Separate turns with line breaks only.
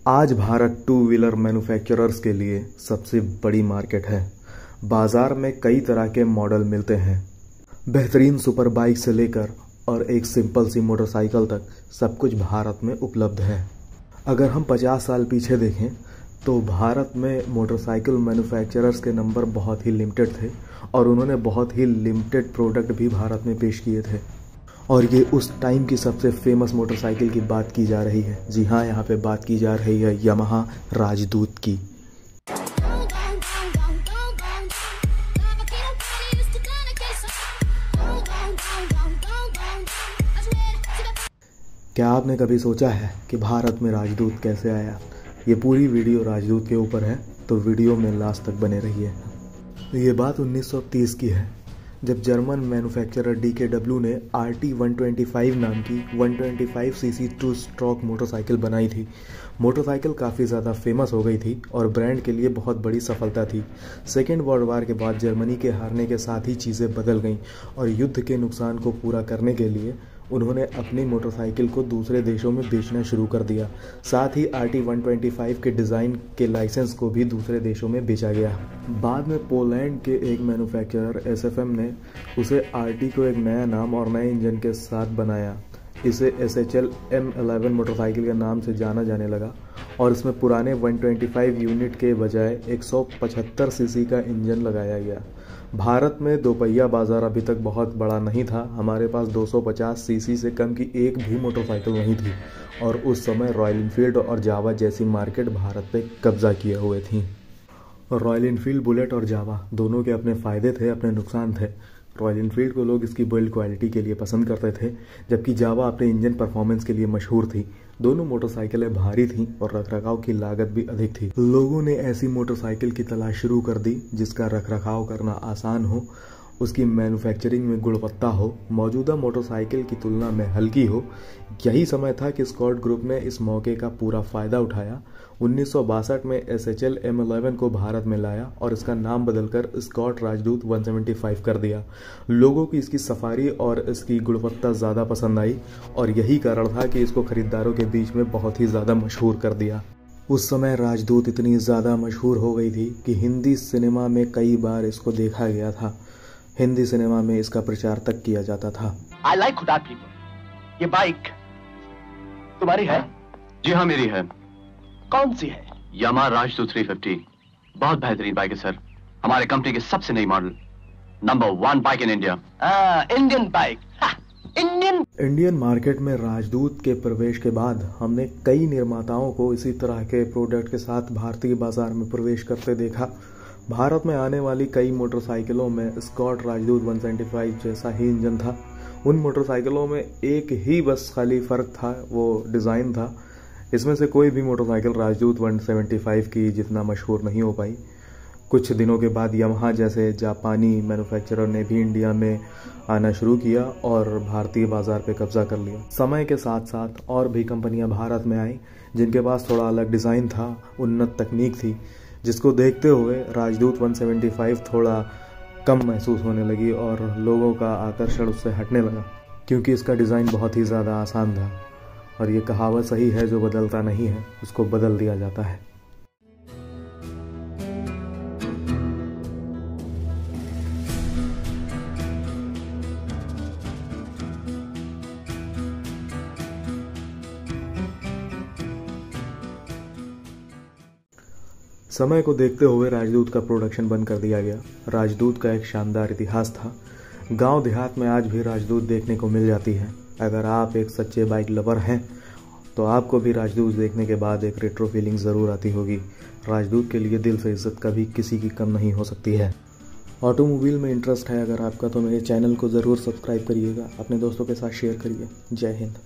आज Bharat two wheeler manufacturers के लिए सबसे बड़ी मार्केट है। बाजार में कई तरह के मॉडल मिलते हैं। बेहतरीन सुपर बाइक से लेकर और एक सिंपल सी मोटरसाइकिल तक सब कुछ भारत में उपलब्ध है। अगर हम 50 साल पीछे देखें तो भारत में मोटरसाइकिल मैन्युफैक्चरर्स के नंबर बहुत ही लिमिटेड थे और उन्होंने बहुत ही लिमिटेड प्रोडक्ट भी भारत में पेश किए थे। और ये उस टाइम की सबसे फेमस मोटरसाइकिल की बात की जा रही है। जी हाँ, यहाँ पे बात की जा रही है यामाहा राजदूत की। क्या आपने कभी सोचा है कि भारत में राजदूत कैसे आया? ये पूरी वीडियो राजदूत के ऊपर है, तो वीडियो में लास्ट तक बने रहिए। ये बात 1930 की है, जब जर्मन मैन्युफैक्चरर DKW ने RT125 नाम की 125 सीसी 2 स्ट्रोक मोटरसाइकिल बनाई थी। मोटरसाइकिल काफ़ी ज़्यादा फेमस हो गई थी और ब्रांड के लिए बहुत बड़ी सफलता थी। सेकेंड वर्ल्ड वार के बाद जर्मनी के हारने के साथ ही चीज़ें बदल गईं और युद्ध के नुकसान को पूरा करने के लिए उन्होंने अपनी मोटरसाइकिल को दूसरे देशों में बेचना शुरू कर दिया। साथ ही RT125 के डिज़ाइन के लाइसेंस को भी दूसरे देशों में बेचा गया। बाद में पोलैंड के एक मैन्युफैक्चरर SFM ने उसे RT को एक नया नाम और नए इंजन के साथ बनाया। इसे SHL M11 मोटरसाइकिल के नाम से जाना जाने लगा और इसमें पुराने 125 यूनिट के बजाय 175 सीसी का इंजन लगाया गया। भारत में दोपहिया बाजार अभी तक बहुत बड़ा नहीं था। हमारे पास 250 सीसी से कम की एक भी मोटरसाइकिल नहीं थी और उस समय रॉयल इनफील्ड और जावा जैसी मार्केट भारत पे कब्जा किए हुए थी। रॉयल इनफील्ड बुलेट और जावा दोनों के अपने फ़ायदे थे, अपने नुकसान थे। रॉयल इनफील्ड को लोग इसकी बिल्ड क्वालिटी के लिए पसंद करते थे, जबकि जावा अपने इंजन परफॉर्मेंस के लिए मशहूर थी। दोनों मोटरसाइकिलें भारी थीं और रखरखाव की लागत भी अधिक थी। लोगों ने ऐसी मोटरसाइकिल की तलाश शुरू कर दी जिसका रखरखाव करना आसान हो, उसकी मैन्युफैक्चरिंग में गुणवत्ता हो, मौजूदा मोटरसाइकिल की तुलना में हल्की हो। यही समय था कि स्कॉट ग्रुप ने इस मौके का पूरा फ़ायदा उठाया। 1962 में SHL M11 को भारत में लाया और इसका नाम बदलकर स्कॉट राजदूत 175 कर दिया। लोगों की इसकी सफारी और इसकी गुणवत्ता ज़्यादा पसंद आई और यही कारण था कि इसको खरीदारों के बीच में बहुत ही ज़्यादा मशहूर कर दिया। उस समय राजदूत इतनी ज़्यादा मशहूर हो गई थी कि हिंदी सिनेमा में कई बार इसको देखा गया था। हिंदी सिनेमा में इसका प्रचार तक किया जाता था।
I like खुदा people। ये बाइक तुम्हारी है?
जी हाँ, मेरी है।
कौन सी है?
यामाहा राजदूत 350 बहुत बेहतरीन बाइक है सर। हमारे कंपनी की सबसे नई model, number 1 bike in India.
Indian bike.
Indian market में राजदूत के प्रवेश के बाद हमने कई निर्माताओं को इसी तरह के प्रोडक्ट के साथ भारतीय बाजार में प्रवेश करते देखा। भारत में आने वाली कई मोटरसाइकिलों में स्कॉट राजदूत 175 जैसा ही इंजन था। उन मोटरसाइकिलों में एक ही बस खाली फ़र्क था, वो डिज़ाइन था। इसमें से कोई भी मोटरसाइकिल राजदूत 175 की जितना मशहूर नहीं हो पाई। कुछ दिनों के बाद यामाहा जैसे जापानी मैन्युफैक्चरर ने भी इंडिया में आना शुरू किया और भारतीय बाज़ार पे कब्जा कर लिया। समय के साथ साथ और भी कंपनियां भारत में आई जिनके पास थोड़ा अलग डिज़ाइन था, उन्नत तकनीक थी, जिसको देखते हुए राजदूत 175 थोड़ा कम महसूस होने लगी और लोगों का आकर्षण उससे हटने लगा, क्योंकि इसका डिज़ाइन बहुत ही ज़्यादा आसान था। और ये कहावत सही है, जो बदलता नहीं है उसको बदल दिया जाता है। समय को देखते हुए राजदूत का प्रोडक्शन बंद कर दिया गया। राजदूत का एक शानदार इतिहास था। गांव देहात में आज भी राजदूत देखने को मिल जाती है। अगर आप एक सच्चे बाइक लवर हैं तो आपको भी राजदूत देखने के बाद एक रेट्रो फीलिंग ज़रूर आती होगी। राजदूत के लिए दिल से इज्जत कभी किसी की कम नहीं हो सकती है। ऑटोमोबाइल में इंटरेस्ट है अगर आपका, तो मेरे चैनल को ज़रूर सब्सक्राइब करिएगा, अपने दोस्तों के साथ शेयर करिए। जय हिंद।